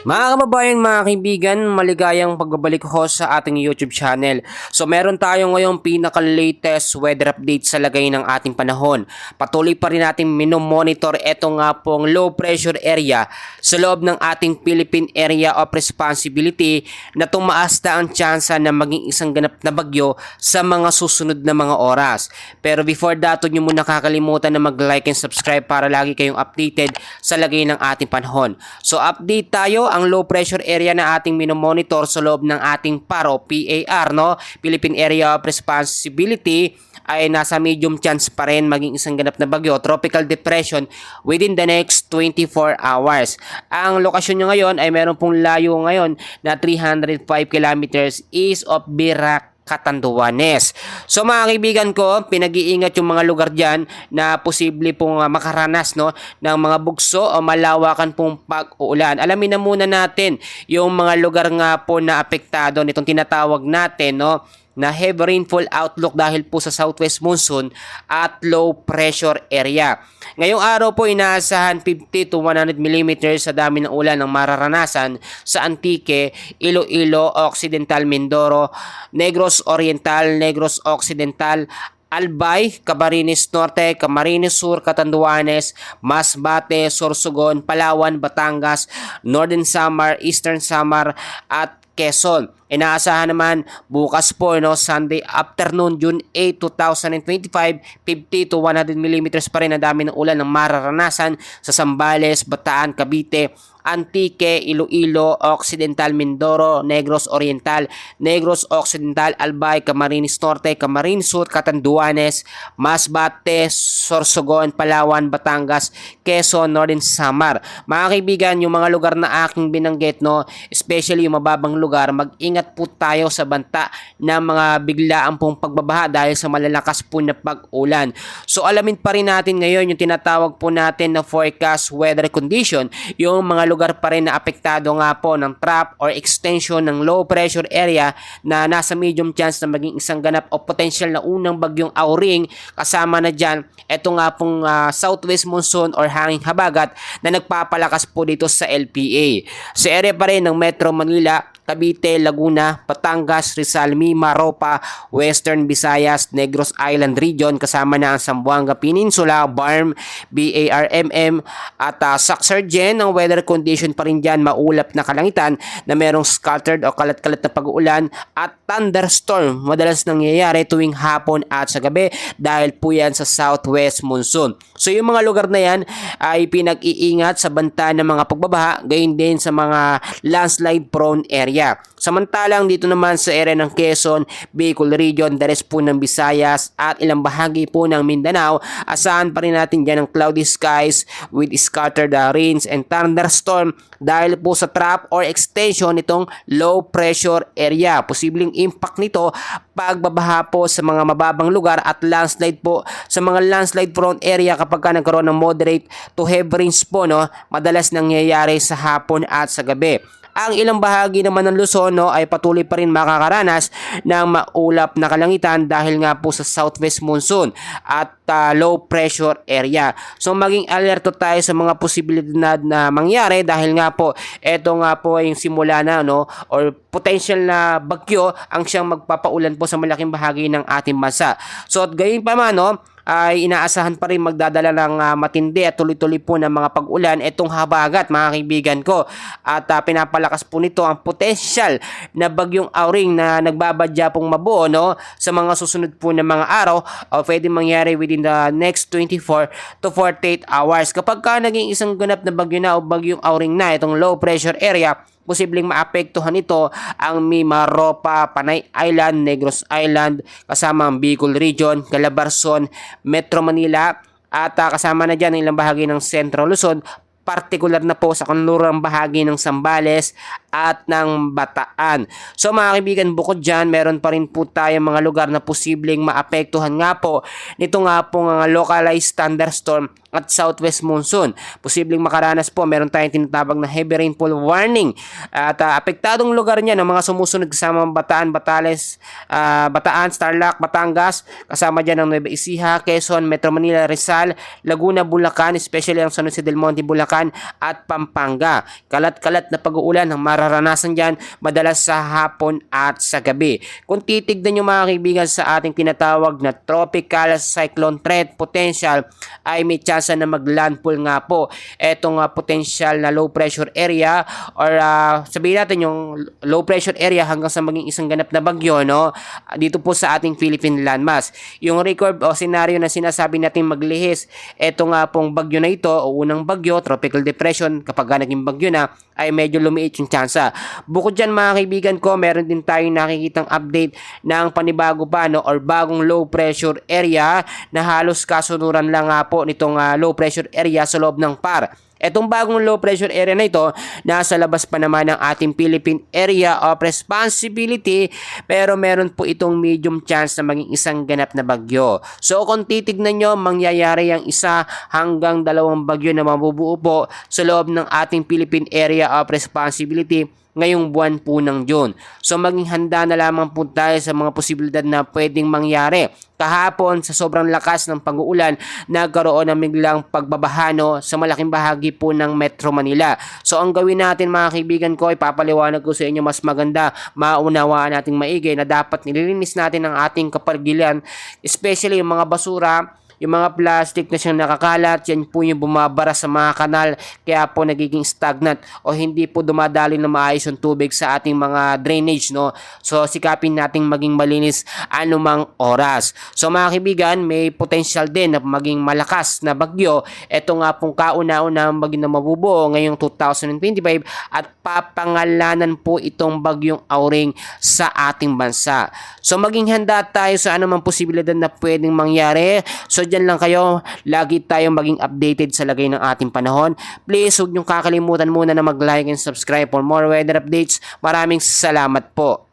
Mga kababayan, mga kaibigan, maligayang pagbabalik ko sa ating YouTube channel. So meron tayo ngayong pinaka-latest weather update sa lagay ng ating panahon. Patuloy pa rin natin minomonitor ito nga pong low pressure area sa loob ng ating Philippine Area of Responsibility na tumaas na ang tsansa na maging isang ganap na bagyo sa mga susunod na mga oras. Pero before that, huwag nyo muna kakalimutan na mag-like and subscribe para lagi kayong updated sa lagay ng ating panahon. So update tayo ang low pressure area na ating minomonitor sa loob ng ating PAR o PAR, no? Philippine Area of Responsibility ay nasa medium chance pa rin maging isang ganap na bagyo, tropical depression within the next 24 hours. Ang lokasyon nyo ngayon ay meron pong layo ngayon na 305 kilometers east of Virac, Catanduanes. So mga kaibigan ko, pinag-iingat yung mga lugar dyan na posible pong makaranas, no, ng mga bugso o malawakan pong pag-uulan. Alamin na muna natin yung mga lugar nga po na apektado nitong tinatawag natin, no, na heavy rainfall outlook dahil po sa southwest monsoon at low pressure area. Ngayong araw po inaasahan 50 to 100 mm sa dami ng ulan ang mararanasan sa Antique, Iloilo, Occidental Mindoro, Negros Oriental, Negros Occidental, Albay, Camarines Norte, Camarines Sur, Catanduanes, Masbate, Sorsogon, Palawan, Batangas, Northern Samar, Eastern Samar at Quezon. Inaasahan naman bukas po, no, Sunday afternoon, June 8, 2025, 50 to 100 mm pa rin ang dami ng ulan ng mararanasan sa Zambales, Bataan, Cavite, Antique, Iloilo, Occidental Mindoro, Negros Oriental, Negros Occidental, Albay, Camarines Norte, Camarines Sur, Catanduanes, Masbate, Sorsogon, Palawan, Batangas, Quezon, Northern Samar. Mga kaibigan, yung mga lugar na aking binanggit, no, especially yung mababang lugar, mag-ingat po tayo sa banta ng mga biglaang pong pagbabaha dahil sa malalakas po na pag-ulan. So alamin pa rin natin ngayon yung tinatawag po natin na forecast weather condition, yung mga lugar pa rin na apektado nga po ng trap or extension ng low pressure area na nasa medium chance na maging isang ganap o potential na unang bagyong Auring. Kasama na dyan, eto nga pong southwest monsoon or hanging habagat na nagpapalakas po dito sa LPA. Sa area pa rin ng Metro Manila, Cavite, Laguna, Batangas, Rizal, Mimaropa, Western Visayas, Negros Island Region, kasama na ang Zamboanga Peninsula, BARM, BARMM, at Saxargen. Ang weather condition pa rin dyan, maulap na kalangitan na merong scattered o kalat-kalat na pag-uulan at thunderstorm. Madalas nangyayari tuwing hapon at sa gabi dahil po yan sa southwest monsoon. So yung mga lugar na yan ay pinag-iingat sa banta ng mga pagbabaha, gayon din sa mga landslide prone area. Samantalang dito naman sa area ng Quezon, Bicol Region, the rest po ng Visayas at ilang bahagi po ng Mindanao, asahan pa rin natin dyan ng cloudy skies with scattered rains and thunderstorm dahil po sa trap or extension nitong low pressure area. Posibleng impact nito pagbabaha po sa mga mababang lugar at landslide po sa mga landslide prone area kapag ka nagkaroon ng moderate to heavy rains po, no, madalas nangyayari sa hapon at sa gabi. Ang ilang bahagi naman ng Luzon, no, ay patuloy pa rin makakaranas ng maulap na kalangitan dahil nga po sa southwest monsoon at low pressure area. So maging alerto tayo sa mga posibilidad na mangyari dahil nga po eto nga po ay yung simula na, no, or potential na bagyo ang siyang magpapaulan po sa malaking bahagi ng ating bansa. So at gayon pa man, no, ay inaasahan pa rin magdadala ng matindi at tuloy-tuloy po ng mga pag-ulan itong habagat, mga kaibigan ko. At pinapalakas po nito ang potensyal na bagyong Auring na nagbabadya pong mabuo, no, sa mga susunod po ng mga araw o pwede mangyari within the next 24 to 48 hours. Kapag ka naging isang ganap na bagyo na o bagyong Auring na itong low pressure area, posibleng maapektuhan ito ang Mimaropa, Panay Island, Negros Island, kasama ang Bicol Region, Calabarzon, Metro Manila, at kasama na dyan ang ilang bahagi ng Central Luzon, partikular na po sa kanlurang bahagi ng Zambales at ng Bataan. So mga kaibigan, bukod dyan, meron pa rin po tayong mga lugar na posibleng maapektuhan nga po nito nga pong localized thunderstorm at southwest monsoon. Posibleng makaranas po, meron tayong tinatawag na heavy rainfall warning. At apektadong lugar niya ng mga sumusunod kasama Bataan, Batales, Bataan, Tarlac, Batangas, kasama dyan ang Nueva Ecija, Quezon, Metro Manila, Rizal, Laguna, Bulacan, especially ang San Jose del Monte, Bulacan at Pampanga. Kalat-kalat na pag-uulan ang mararanasan dyan madalas sa hapon at sa gabi. Kung titignan nyo mga kaibigan sa ating tinatawag na tropical cyclone threat potential, ay may chance na maglandfall nga po etong potential na low pressure area or sabihin natin yung low pressure area hanggang sa maging isang ganap na bagyo, no, dito po sa ating Philippine landmass. Yung record o scenario na sinasabi natin maglihis eto nga pong bagyo na ito o unang bagyo, tropical depression, kapag naging bagyo na ay medyo lumiit yung tsansa. Bukod dyan mga kaibigan ko, meron din tayong nakikitang update ng panibago pa, no, or bagong low pressure area na halos kasunuran lang nga po nitong low pressure area sa loob ng PAR. Etong bagong low pressure area na ito, nasa labas pa naman ng ating Philippine Area of Responsibility, pero meron po itong medium chance na maging isang ganap na bagyo. So kung titignan nyo, mangyayari ang isa hanggang dalawang bagyo na mabubuo po sa loob ng ating Philippine Area of Responsibility ngayong buwan po ng June. So maging handa na lamang po tayo sa mga posibilidad na pwedeng mangyari. Kahapon sa sobrang lakas ng pag-uulan, nagkaroon ng biglang pagbabahano sa malaking bahagi po ng Metro Manila. So ang gawin natin mga kaibigan ko, ipapaliwanag ko sa inyo mas maganda, maunawaan nating maigi na dapat nililinis natin ang ating kapaligiran, especially yung mga basura, yung mga plastic na siyang nakakalat, yan po yung bumabara sa mga kanal, kaya po nagiging stagnant o hindi po dumadali na maayos yung tubig sa ating mga drainage, no? So sikapin nating maging malinis anumang oras. So mga kaibigan, may potential din na maging malakas na bagyo. Ito nga pong kauna-una bagyo na mabubuo ngayong 2025 at papangalanan po itong bagyong Auring sa ating bansa. So maging handa tayo sa anumang posibilidad na pwedeng mangyari. So dyan lang kayo, lagi tayong maging updated sa lagay ng ating panahon. Please, huwag niyong kakalimutan muna na mag-like and subscribe for more weather updates. Maraming salamat po.